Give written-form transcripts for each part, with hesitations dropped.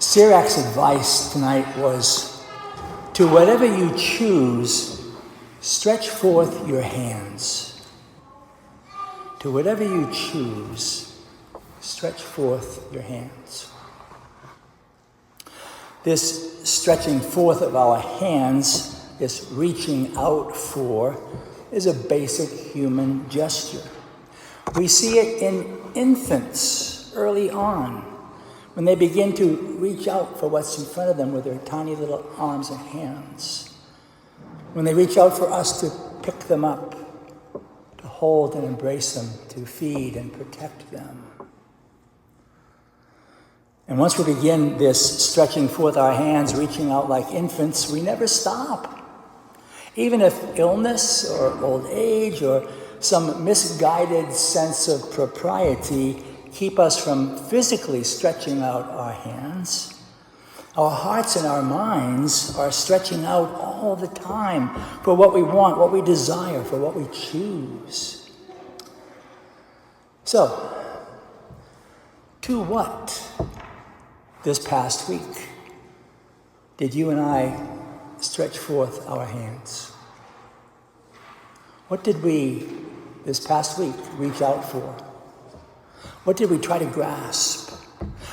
Sirach's advice tonight was, to whatever you choose, stretch forth your hands. To whatever you choose, stretch forth your hands. This stretching forth of our hands, this reaching out for, is a basic human gesture. We see it in infants early on, when they begin to reach out for what's in front of them with their tiny little arms and hands. When they reach out for us to pick them up, to hold and embrace them, to feed and protect them. And once we begin this stretching forth our hands, reaching out like infants, we never stop. Even if illness or old age or some misguided sense of propriety keep us from physically stretching out our hands, our hearts and our minds are stretching out all the time for what we want, what we desire, for what we choose. So, to what this past week did you and I stretch forth our hands? What did we this past week reach out for? What did we try to grasp?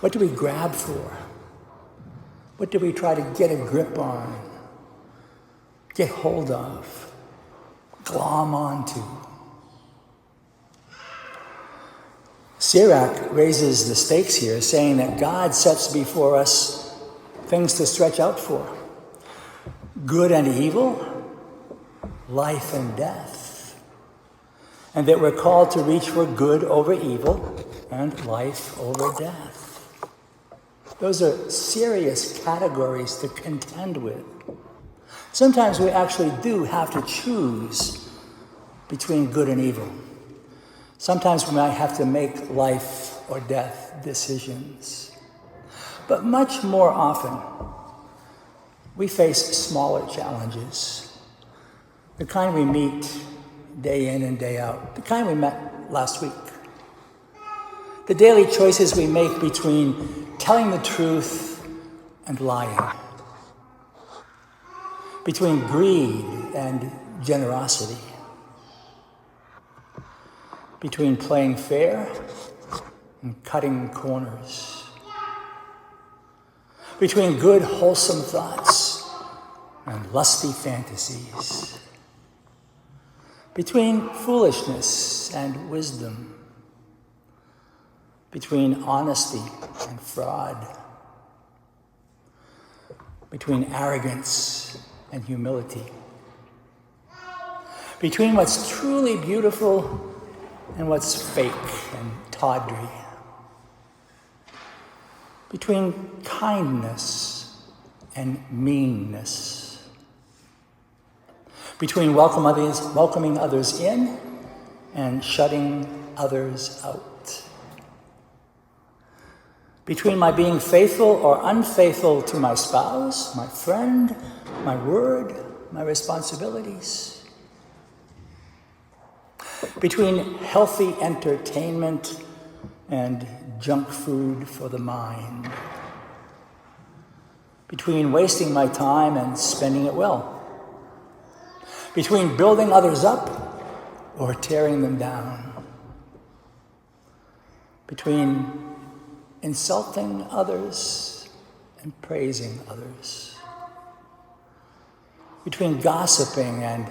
What did we grab for? What did we try to get a grip on, get hold of, glom onto? Sirach raises the stakes here, saying that God sets before us things to stretch out for. Good and evil, life and death. And that we're called to reach for good over evil and life over death. Those are serious categories to contend with. Sometimes we actually do have to choose between good and evil. Sometimes we might have to make life or death decisions. But much more often, we face smaller challenges. The kind we meet day in and day out. The kind we met last week. The daily choices we make between telling the truth and lying. Between greed and generosity. Between playing fair and cutting corners. Between good, wholesome thoughts and lusty fantasies. Between foolishness and wisdom. Between honesty and fraud. Between arrogance and humility. Between what's truly beautiful and what's fake and tawdry. Between kindness and meanness. Between welcoming others in and shutting others out. Between my being faithful or unfaithful to my spouse, my friend, my word, my responsibilities. Between healthy entertainment and junk food for the mind. Between wasting my time and spending it well. Between building others up or tearing them down. Between insulting others and praising others. Between gossiping and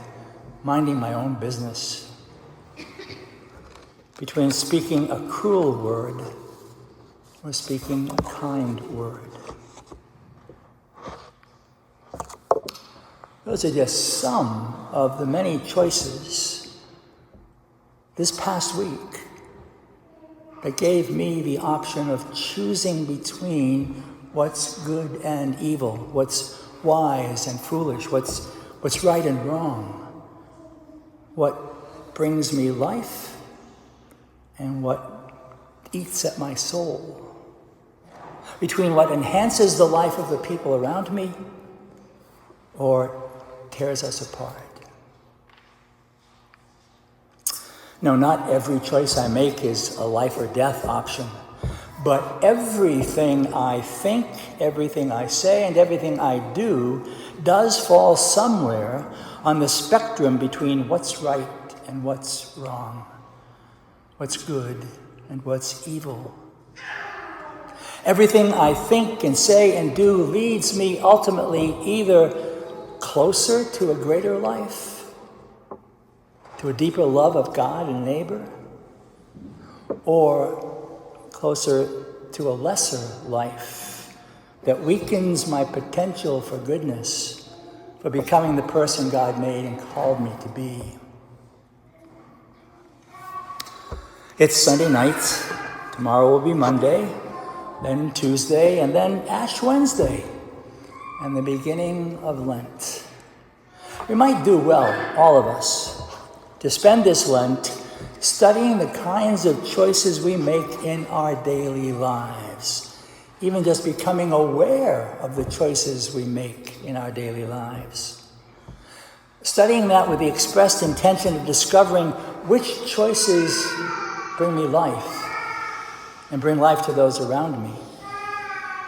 minding my own business. Between speaking a cruel word or speaking a kind word. Those are just some of the many choices this past week that gave me the option of choosing between what's good and evil, what's wise and foolish, what's right and wrong, what brings me life and what eats at my soul, between what enhances the life of the people around me or tears us apart. No, not every choice I make is a life or death option, But everything I think, everything I say, and everything I do does fall somewhere on the spectrum between what's right and what's wrong, what's good and what's evil. Everything I think and say and do leads me ultimately either closer to a greater life, to a deeper love of God and neighbor, or closer to a lesser life that weakens my potential for goodness, for becoming the person God made and called me to be. It's Sunday night. Tomorrow will be Monday, then Tuesday, and then Ash Wednesday, and the beginning of Lent. We might do well, all of us, to spend this Lent studying the kinds of choices we make in our daily lives, even just becoming aware of the choices we make in our daily lives. Studying that with the expressed intention of discovering which choices bring me life and bring life to those around me,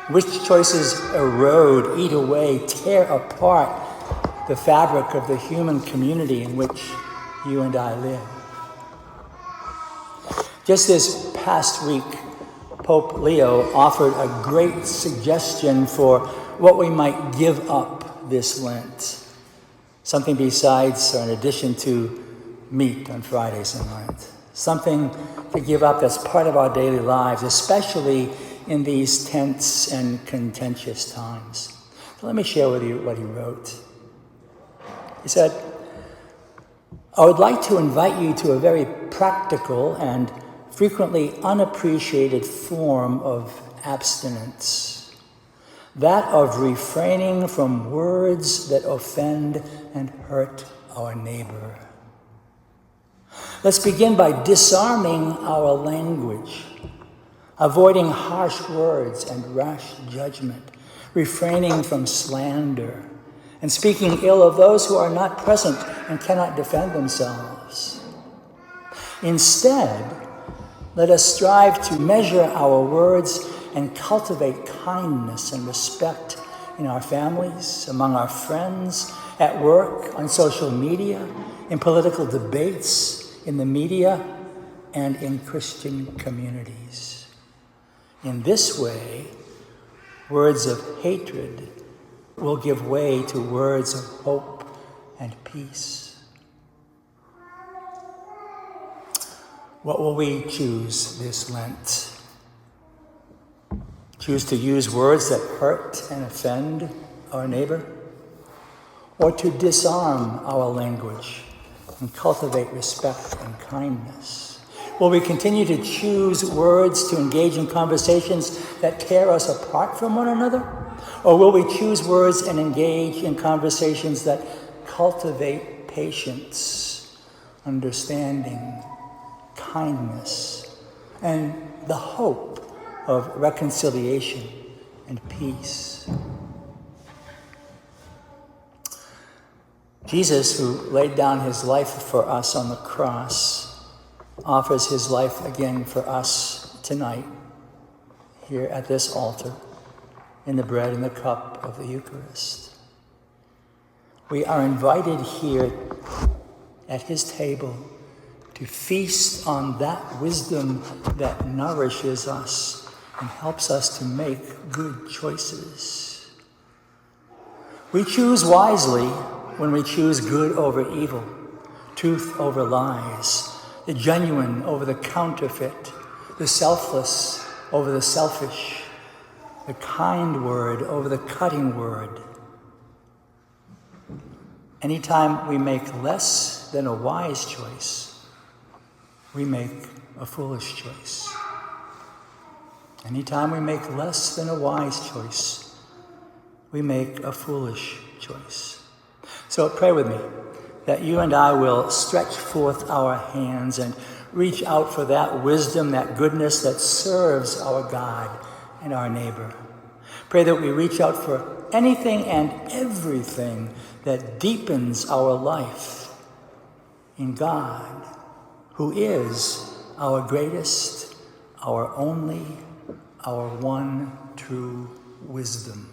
which choices erode, eat away, tear apart the fabric of the human community in which you and I live. Just this past week, Pope Leo offered a great suggestion for what we might give up this Lent. Something besides or in addition to meat on Fridays in Lent. Something to give up that's part of our daily lives, especially in these tense and contentious times. So let me share with you what he wrote. He said, I would like to invite you to a very practical and frequently unappreciated form of abstinence, that of refraining from words that offend and hurt our neighbor. Let's begin by disarming our language, avoiding harsh words and rash judgment, refraining from slander, and speaking ill of those who are not present and cannot defend themselves. Instead, let us strive to measure our words and cultivate kindness and respect in our families, among our friends, at work, on social media, in political debates, in the media, and in Christian communities. In this way, words of hatred will give way to words of hope and peace. What will we choose this Lent? Choose to use words that hurt and offend our neighbor? Or to disarm our language and cultivate respect and kindness? Will we continue to choose words to engage in conversations that tear us apart from one another? Or will we choose words and engage in conversations that cultivate patience, understanding, kindness, and the hope of reconciliation and peace? Jesus, who laid down his life for us on the cross, offers his life again for us tonight, here at this altar, in the bread and the cup of the Eucharist. We are invited here at his table to feast on that wisdom that nourishes us and helps us to make good choices. We choose wisely when we choose good over evil, truth over lies, the genuine over the counterfeit, the selfless over the selfish, the kind word over the cutting word. Anytime we make less than a wise choice, we make a foolish choice. Anytime we make less than a wise choice, we make a foolish choice. So pray with me that you and I will stretch forth our hands and reach out for that wisdom, that goodness that serves our God and our neighbor. Pray that we reach out for anything and everything that deepens our life in God, who is our greatest, our only, our one true wisdom.